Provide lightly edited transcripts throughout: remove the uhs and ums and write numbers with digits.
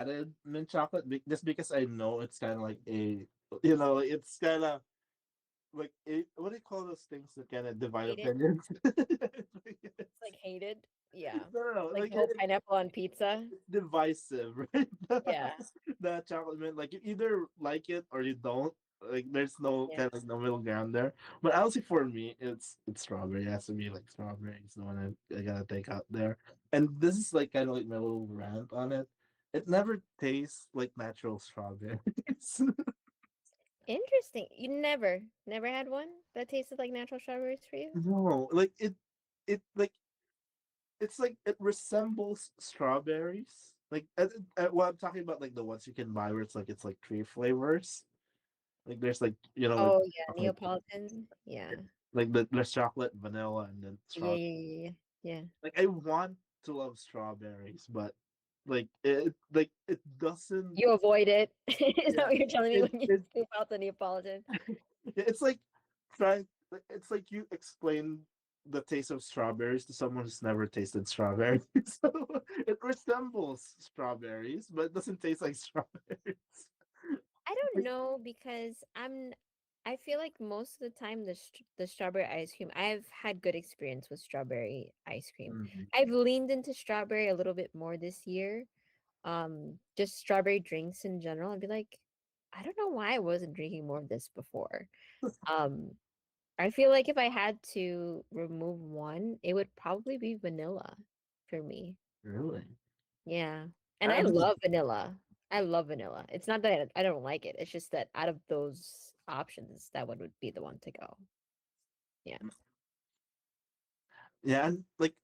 added mint chocolate just because I know it's kind of like it's kind of like what do you call those things that kind of divide Hated. opinions? It's like hated. Yeah. No, Like like the whole pineapple on pizza. it's divisive, right? Yeah. The chocolate mint, like you either like it or you don't. Like there's no Yeah. kind of like no middle ground there. But honestly, for me, it's strawberry. It has to be like strawberry. It's the one I gotta take out there. And this is like kind of like my little rant on it. It never tastes like natural strawberries. Interesting. You never had one that tasted like natural strawberries for you? No, like it like it's like it resembles strawberries. Like what I'm talking about, like the ones you can buy where it's like three flavors. Like there's like Oh yeah, like Neapolitan. Yeah. there's chocolate, vanilla, and then Yeah, strawberry. yeah, yeah, yeah. Yeah. Like I want to love strawberries, but like it doesn't. You avoid it. Is that Yeah, what you're telling me it, when you it scoop out the Neapolitan? it's like trying. It's like you explain the taste of strawberries to someone who's never tasted strawberries. So it resembles strawberries, but it doesn't taste like strawberries. I don't Like, know because I feel like most of the time the strawberry ice cream, I've had good experience with strawberry ice cream. mm, I've leaned into strawberry a little bit more this year. Just strawberry drinks in general. I'd be like, I don't know why I wasn't drinking more of this before. Um, I feel like if I had to remove one, it would probably be vanilla for me. really? Yeah. And I I don't love vanilla. I love vanilla. It's not that I don't like it. It's just that out of those options, that one would be the one to go. Yeah. Yeah, and like,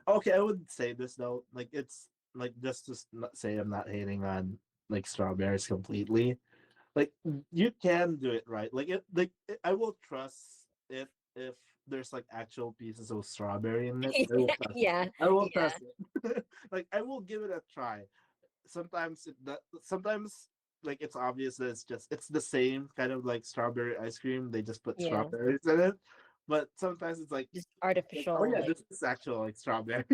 okay, I would say this though, like it's like just to not say I'm not hating on like strawberries completely. Like you can do it right. I will trust it if there's like actual pieces of strawberry in it. I will trust it. Yeah. I will Yeah. trust it. Like I will give it a try. Sometimes like it's obvious that it's the same kind of like strawberry ice cream. They just put Yeah. strawberries in it. But sometimes it's Just oh artificial, yeah, like, this is actual like strawberry.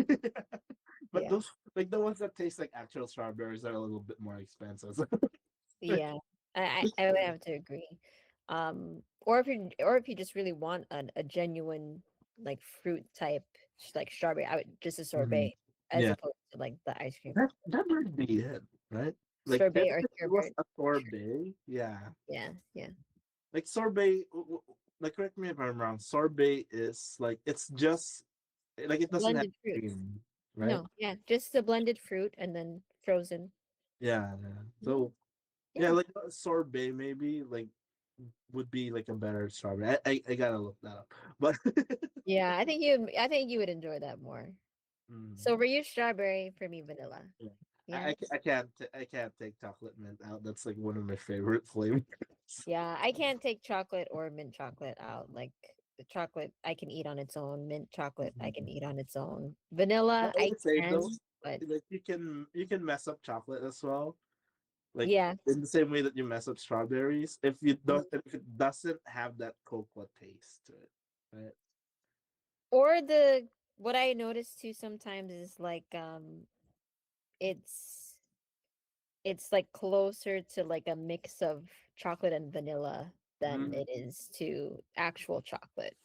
But yeah. those like the ones that taste like actual strawberries are a little bit more expensive. Yeah. I would have to agree. Or if you just really want a genuine like fruit type like strawberry, I would just a Mhm. sorbet as Yeah, opposed to like the ice cream. that might be it, right? Like Sorbet if or it was sherbet. a sorbet, yeah, Yeah, yeah. like sorbet. Like correct me if I'm wrong. Sorbet is like it's just like it doesn't have Blended fruits. cream, right? No, yeah, just the blended fruit and then frozen. Yeah, yeah. Mhm. So yeah, Yeah. like a sorbet maybe like would be like a better strawberry. I gotta look that up, but Yeah, I think you would enjoy that more. So mm, for you strawberry, for me vanilla. yeah. Yeah. I can't take chocolate mint out. That's like one of my favorite flavors. Yeah, I can't take chocolate or mint chocolate out. Like the chocolate I can eat on its own, mint chocolate I can eat on its own. I Vanilla I would say though, can, but like you can mess up chocolate as well. Like yeah. in the same way that you mess up strawberries, Mhm. if it doesn't have that cocoa taste to it, right? Or the what I notice too sometimes is like it's it's like closer to like a mix of chocolate and vanilla than Mm, it is to actual chocolate.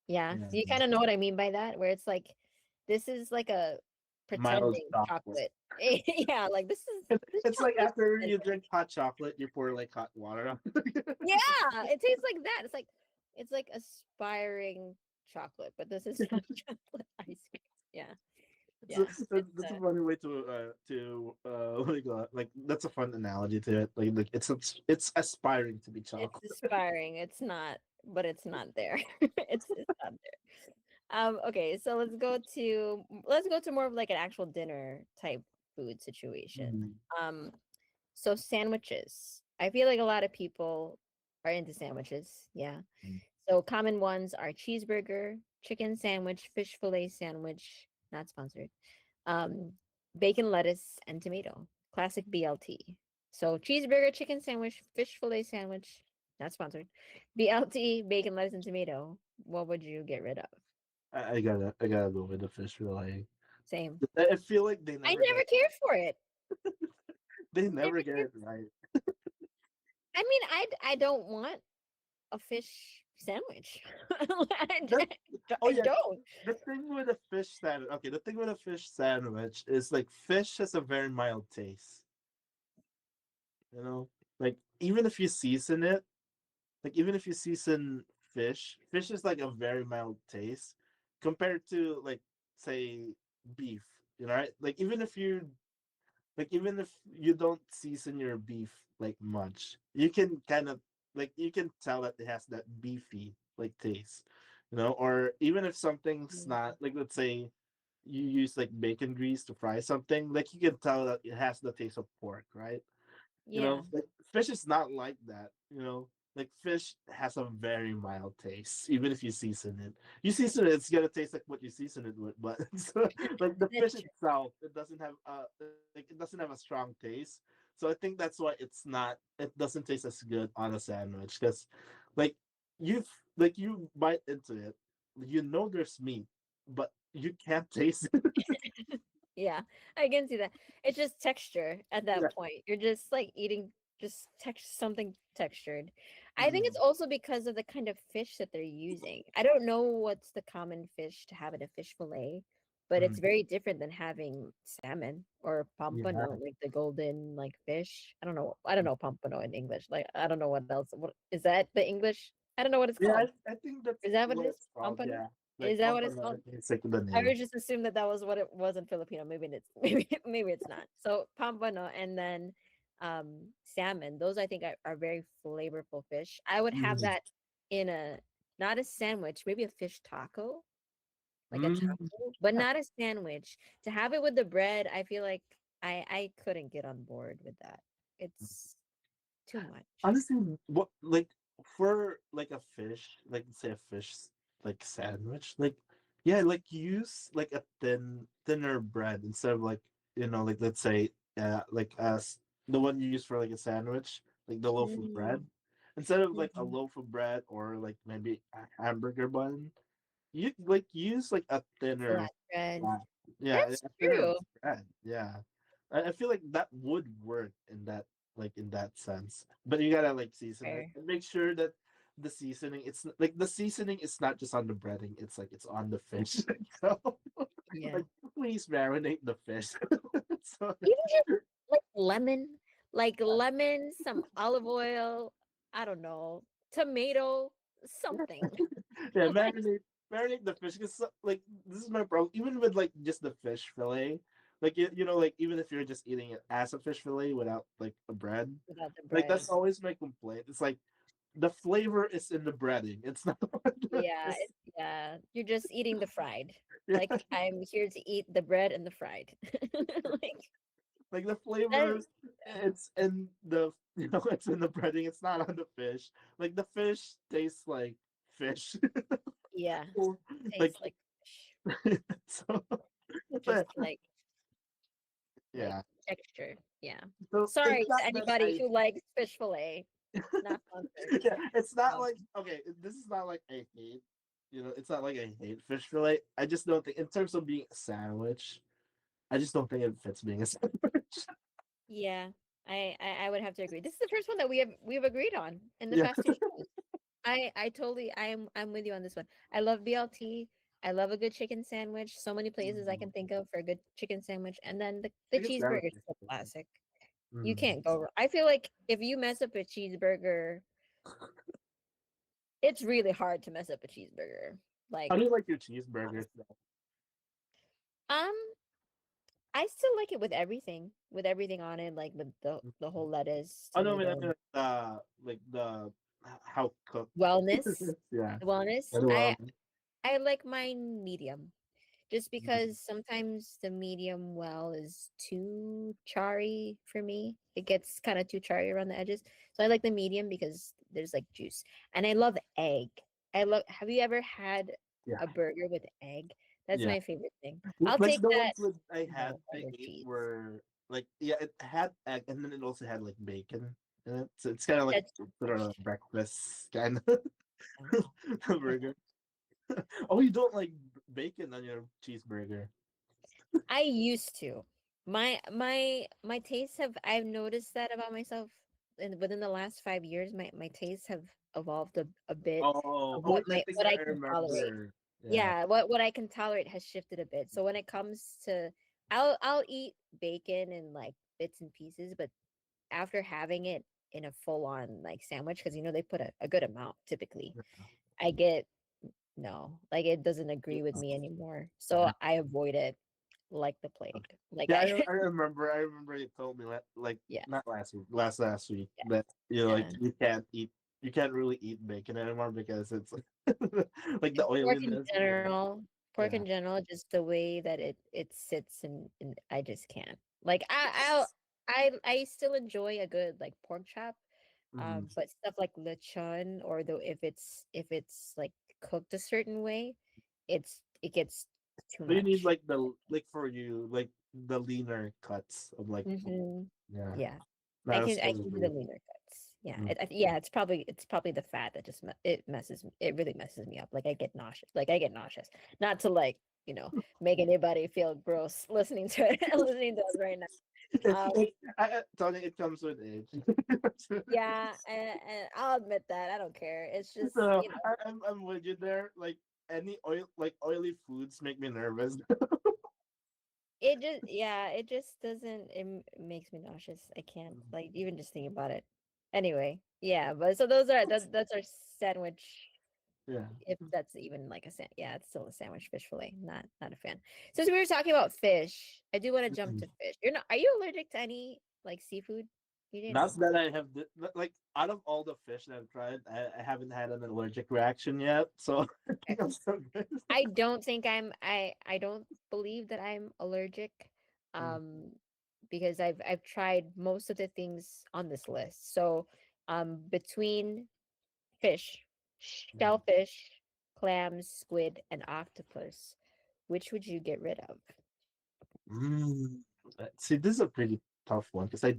Yeah. yeah, Do you kind of know what I mean by that? Where it's like this is like a mild pretending chocolate. chocolate. Yeah, like this It's like chocolate is after you pretending. drink hot chocolate, you pour like hot water on Yeah, it tastes like that. It's like aspiring chocolate, but this is not chocolate ice cream. Yeah. Yeah. It's That's a funny way what do you call it? Like that's a fun analogy to it. Like it's aspiring to be it's chocolate. aspiring. It's not, but it's not there. It's not there. Okay, so let's go to more of like an actual dinner type food situation. Mm. Um, so sandwiches. I feel like a lot of people are into sandwiches. Yeah. So common ones are cheeseburger, chicken sandwich, fish fillet sandwich, not sponsored. Um, bacon, lettuce, and tomato. Classic BLT. So cheeseburger, chicken sandwich, fish fillet sandwich, not sponsored. BLT, bacon, lettuce, and tomato. What would you get rid of? I gotta go with the fish fillet. Same. I feel like they I never never get cared for it. They Maybe never get it it's. right. I mean, I don't want a fish sandwich. That, oh I yeah, don't. the thing with a fish sandwich. Okay, the thing with a fish sandwich is like fish has a very mild taste. You know, like even if you season it, like even if you season fish is like a very mild taste compared to like say beef. You know, right? Like even if you don't season your beef like much, you can kind of like you can tell that it has that beefy like taste, you know. Or even if something's Mm, not like, let's say you use like bacon grease to fry something, like you can tell that it has the taste of pork, right? You yeah, know, like fish is not like that. You know, like fish has a very mild taste, even if you season it. You season it, it's gonna taste like what you season it with. But so, like the fish that's true. itself, it doesn't have like it doesn't have a strong taste. So I think that's why it's not. It doesn't taste as good on a sandwich because, like, you bite into it, you know there's meat, but you can't taste it. Yeah, I can see that. It's just texture at that Yeah. point. You're just like eating just something textured. I think it's Mm, also because of the kind of fish that they're using. I don't know what's the common fish to have in a fish fillet, but it's mm, very different than having salmon or yeah. pompano, like the golden like fish. I don't know. I don't know pompano in English. Like I don't know what else. What is that? The English? I don't know what it's Yeah, called. I think that's Is that what it what is? it's called. Pompano? Yeah, Is like that what it's pampano. called? I think it's like the I name. would just assume that that was what it was in Filipino. Maybe it's maybe it's not. So pampano and then salmon. Those I think are very flavorful fish. I would have Mm. that in a not a sandwich, maybe a fish taco, like a Mm. taco, but not a sandwich. To have it with the bread, I feel like I couldn't get on board with that. It's too much. Honestly, what like for like a fish, like say a fish like sandwich, like yeah, like use like a thinner bread instead of like like let's say like as the one you use for like a sandwich, like the loaf of bread, Mm, instead of like a mhm. loaf of bread or like maybe a hamburger bun, you like use like a thinner. Flatbread. Yeah, yeah, That's a thinner true. bread. Yeah, I feel like that would work in that in that sense. But you gotta like season it Fair. and make sure that the seasoning. It's like the seasoning is not just on the breading. It's like it's on the fish. So Yeah. like please marinate the fish. So Even just like lemon, some olive oil, I don't know, tomato, something. yeah, Like marinate the fish because like this is my problem. Even with like just the fish fillet, like like even if you're just eating it as a fish fillet without like a bread, without the like bread. that's always my complaint. It's like the flavor is in the breading. It's not Yeah, it's, yeah. You're just eating the fried. yeah, Like I'm here to eat the bread and the fried. Like like the that, flavor it's in the it's in the breading. It's not on the fish. Like the fish tastes like fish. yeah, like tastes like fish. so Just like yeah. texture. Yeah. So Sorry it's to not that anybody I who likes fish fillet. Not sponsored. yeah, it's not Um, like okay, this is not like I hate, it's not like I hate fish fillet. I just don't think in terms of being a sandwich, I just don't think it fits being a sandwich. Yeah, I would have to agree. This is the first one that we've agreed on in the Yeah. past two shows. I totally I'm with you on this one. I love BLT. I love a good chicken sandwich. So many places I Mm. can think of for a good chicken sandwich, and then the Chicken sandwich cheeseburger is is so good. classic. You Mm. can't go wrong. I feel like if you mess up a cheeseburger, it's really hard to mess up a cheeseburger. How Like, do you like your cheeseburgers honestly. though? um, I still like it with everything on it, like with the whole lettuce, Oh no, I tomato, mean like the how cooked. wellness. Yeah. The wellness. Very well. I like mine medium. Just Mm. because sometimes the medium well is too charry for me. It gets kind of too charry around the edges. So I like the medium because there's like juice. And I love egg. Have you ever had Yeah. a burger with egg? That's Yeah. my favorite thing. I'll Like take the that ones that no I other ate cheese. were like yeah, it had egg and then it also had like bacon in it. So it's kind of like That's too I don't know, much. breakfast kind of burger. Oh, you don't like bacon on your cheeseburger? I used to. My tastes have I've noticed that about myself within the last 5 years. My tastes have evolved a bit Oh, of oh, I think what I I can tolerate. remember. Yeah. Yeah, what I can tolerate has shifted a bit. So when it comes to I'll eat bacon in like bits and pieces, but after having it in a full on like sandwich, because they put a good amount typically, I get no, like it doesn't agree with me anymore. So Yeah. I avoid it like the plague. Like Yeah, I I remember. I remember you told me like yeah, not last week, last week yeah, that like yeah. you can't really eat bacon anymore because it's like the And oiliness. pork Yeah. in general, just the way that it sits and I just can't. Like I still enjoy a good like pork chop. Mhm. But stuff like lechon or though if it's like cooked a certain way, it gets too So you need much. like the like for you like the leaner cuts of like Hmm. yeah. Yeah. That's I can do probably the leaner cuts. Yeah, mm. yeah. It's probably the fat that just it really messes me up. Like I get nauseous. Like I get nauseous. Not to like make anybody feel gross listening to it, listening to us right now. Tony, it comes with age. Yeah, and I'll admit that I don't care. It's just So I'm with you there. Like any oily foods make me nervous. it just doesn't. It makes me nauseous. I can't like even just thinking about it. Anyway, yeah. But so that's our sandwich. Yeah. If that's even like yeah, it's still a sandwich fish fillet. Not a fan. Since we were talking about fish, I do want to jump Mhm. to fish. Are you allergic to any like seafood? You didn't Not know. that I have like out of all the fish that I've tried, I haven't had an allergic reaction yet. So I Okay. think I'm so good. I don't think I don't believe that I'm allergic. Mm, Um because I've tried most of the things on this list. So between fish, mm. shellfish, clams, squid, and octopus, which would you get rid of? Mm. See, this is a pretty tough one because I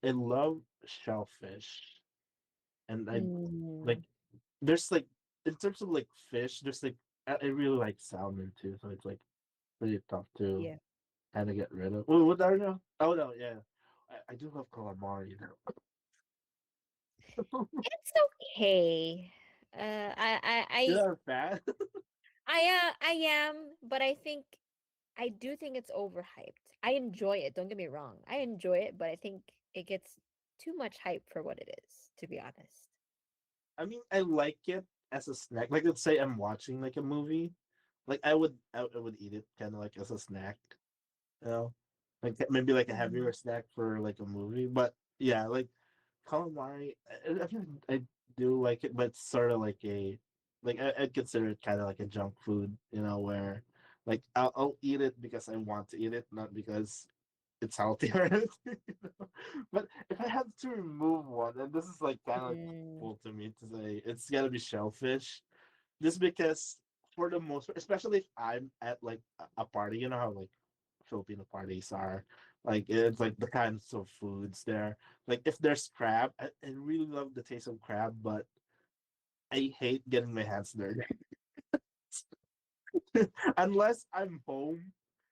love shellfish and I Mm, like there's like in terms of like fish, there's like I really like salmon too, so it's like pretty tough to yeah. kind of get rid of. What are you? Oh no, yeah, I do love calamari though. It's okay. You're a fan? I am, but I do think it's overhyped. I enjoy it, don't get me wrong. I enjoy it, but I think it gets too much hype for what it is, to be honest. I mean, I like it as a snack. Like, let's say I'm watching like a movie, like I would eat it kind of like as a snack, you know, like maybe like a heavier Mhm. snack for like a movie. But yeah, like calamari, I do like it, but it's sort of like I'd consider it kind of like a junk food, you know, where like I'll eat it because I want to eat it, not because it's healthy or anything. But if I had to remove one, and this is like kind of like Mm, painful to me to say, it's gotta be shellfish. Just because for the most, especially if I'm at like a party, you know how like Filipino parties are, like it's like the kinds of foods there. Like if there's crab, I really love the taste of crab, but I hate getting my hands dirty. Unless I'm home.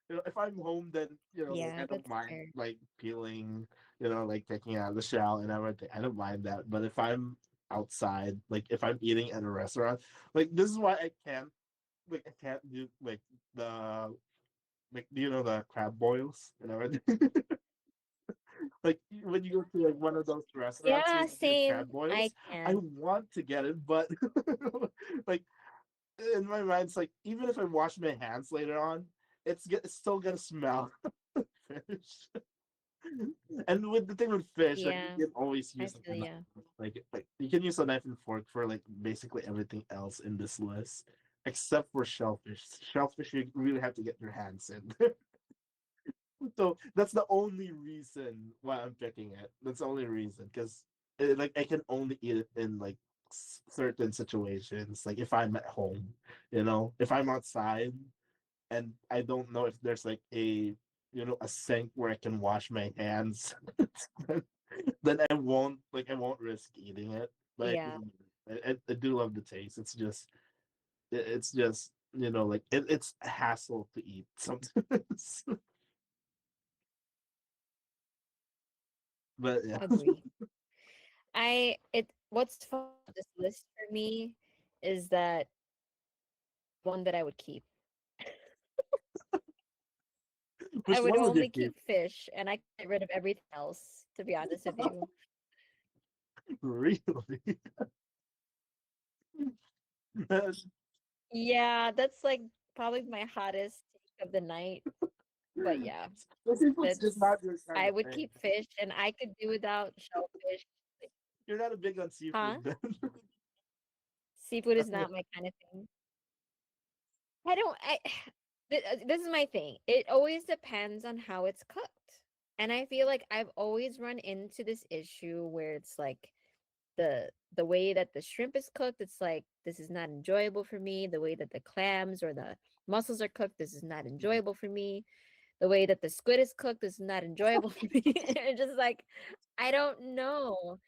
If I'm home, then like yeah, I don't that's mind fair. like peeling, like taking out the shell and everything. I don't mind that. But if I'm outside, like if I'm eating at a restaurant, like this is why I can't do like the like the crab boils and everything. Like when you go to like one of those restaurants Yeah, who give same. crab I boils, I can. want to get it, but like in my mind, it's like even if I wash my hands later on, it's still gonna smell fish. And with the thing with fish, like you Yeah, can always I use like feel a knife. yeah. Like you can use a knife and fork for like basically everything else in this list, except for shellfish. Shellfish, you really have to get your hands in. So that's the only reason why I'm picking it. That's the only reason because like I can only eat it in like certain situations. Like if I'm at home, if I'm outside and I don't know if there's like a sink where I can wash my hands, then I won't risk eating it. But Yeah. I do love the taste. It's just like it's a hassle to eat sometimes. But yeah. Agree. What's fun about this list for me is that one that I would keep. I Which would one would you only keep? keep fish and I get rid of everything else, to be honest with you. Really? That's- Yeah, that's like probably my hottest take of the night. But yeah, Seafood's just that's not your kind I of would thing. keep fish and I could do without shellfish. Like, You're not a big on huh? seafood then. Seafood is not my kind of thing. I don't I this is my thing. It always depends on how it's cooked. And I feel like I've always run into this issue where it's like the way that the shrimp is cooked, it's like this is not enjoyable for me. The way that the clams or the mussels are cooked, this is not enjoyable for me. The way that the squid is cooked is not enjoyable for me. It's just like I don't know.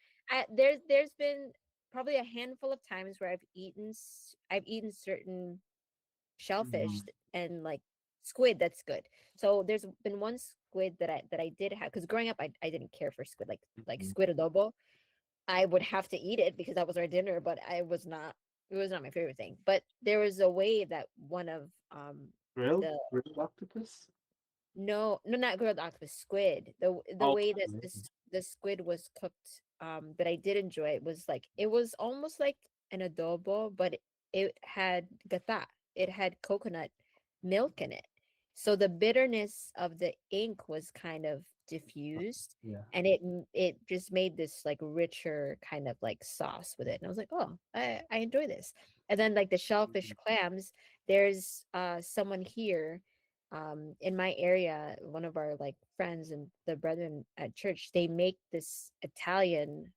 There's been probably a handful of times where I've eaten certain shellfish Mhm. and like squid that's good. So there's been one squid that I did have because growing up I didn't care for squid like Mhm. squid adobo. I would have to eat it because that was our dinner, but it was not my favorite thing. But there was a way that one of Grilled? the Grilled octopus? no, no, not grilled octopus, squid. The Oh, way that the squid was cooked, that I did enjoy it was like it was almost like an adobo, but it had gata. It had coconut milk in it. So the bitterness of the ink was kind of diffused, yeah. and it just made this like richer kind of like sauce with it. And I was like, oh, I enjoy this. And then like the shellfish Mhm. clams, there's someone here in my area, one of our like friends and the brethren at church, they make this Italian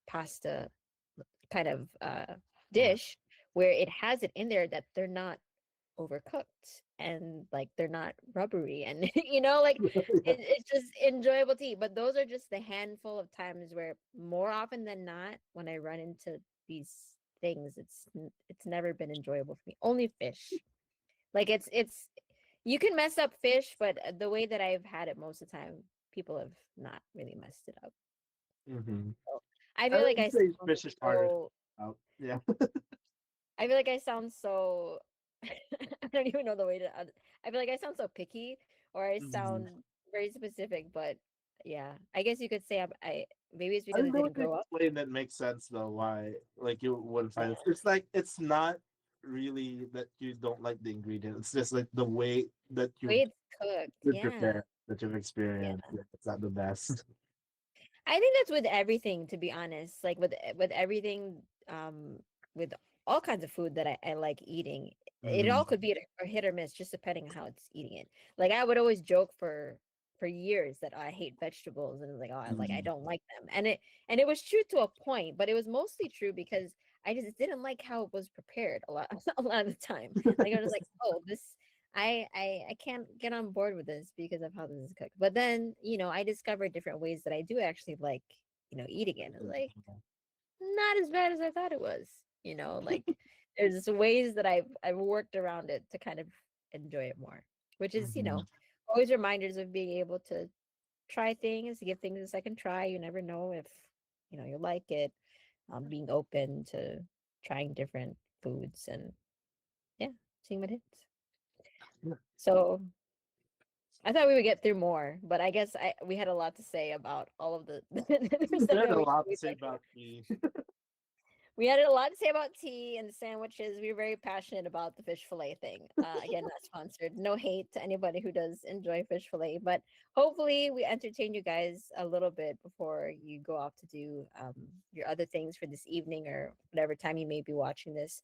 pasta kind of Yeah. dish where it has it in there that they're not overcooked and like they're not rubbery and like Yeah. it's just enjoyable to eat. But those are just the handful of times where more often than not when I run into these things, it's never been enjoyable for me. Only fish. Like it's you can mess up fish, but the way that I've had it most of the time, people have not really messed it up. Hmm. So I I feel like would I say sound fish is harder so out. Yeah. I feel like I sound so I don't even know the way to I feel like I sound so picky or I Mhm. sound very specific, but yeah, I guess you could say I maybe it's I because I think the way didn't you grow up. explain it makes sense though. Why like you wouldn't Yeah. find it? It's like it's not really that you don't like the ingredient. It's just like the way that The way it's cooked. you Yeah. prepare that you've Yeah. experienced. It's not the best. I think that's with everything, to be honest. Like with everything, with all kinds of food that I like eating. It Mhm. all could be a hit or miss, just depending on how it's eating it. Like I would always joke for years that I hate vegetables and like, oh, I Mhm. don't like them. And it was true to a point, but it was mostly true because I just didn't like how it was prepared a lot a lot of the time. Like I was like, oh, this I can't get on board with this because of how this is cooked. But then, I discovered different ways that I do actually like, eating it. It's like not as bad as I thought it was. Like there's ways that I've worked around it to kind of enjoy it more, which is, Mhm. always reminders of being able to try things, give things a second try. You never know if, you like it. Being open to trying different foods and yeah, seeing what hits. Yeah. So I thought we would get through more, but I guess we had a lot to say about all of the the stuff There's that a we lot to we say talked about. about the. We had a lot to say about tea and sandwiches. We were very passionate about the fish fillet thing. Again, not sponsored. No hate to anybody who does enjoy fish fillet, but hopefully we entertain you guys a little bit before you go off to do your other things for this evening or whatever time you may be watching this.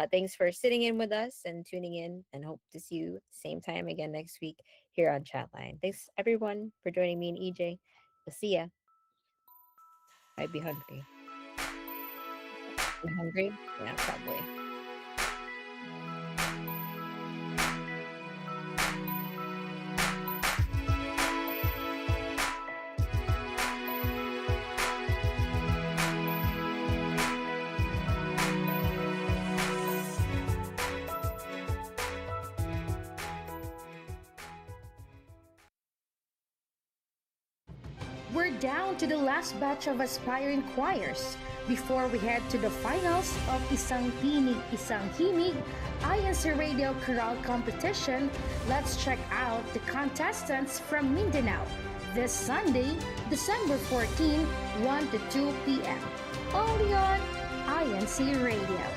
Thanks for sitting in with us and tuning in, and hope to see you same time again next week here on Chatline. Thanks everyone for joining me and EJ. We'll see ya. I'd be hungry. You hungry? Yeah, probably. We're down to the last batch of aspiring choirs. Before we head to the finals of Isang Tinig, Isang Himig, INCRadio Chorale Competition, let's check out the contestants from Mindanao this Sunday, December 14, 1 to 2 p.m. Only on INCRadio.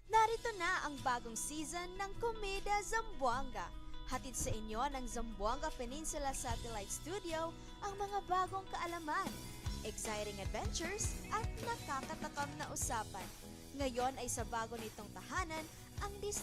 Narito na ang bagong season ng Komeda Zamboanga. Hatid sa inyo ng Zamboanga Peninsula Satellite Studio ang mga bagong kaalaman, exciting adventures at nakakatakam na usapan. Ngayon ay sa bago nitong tahanan, ang distrito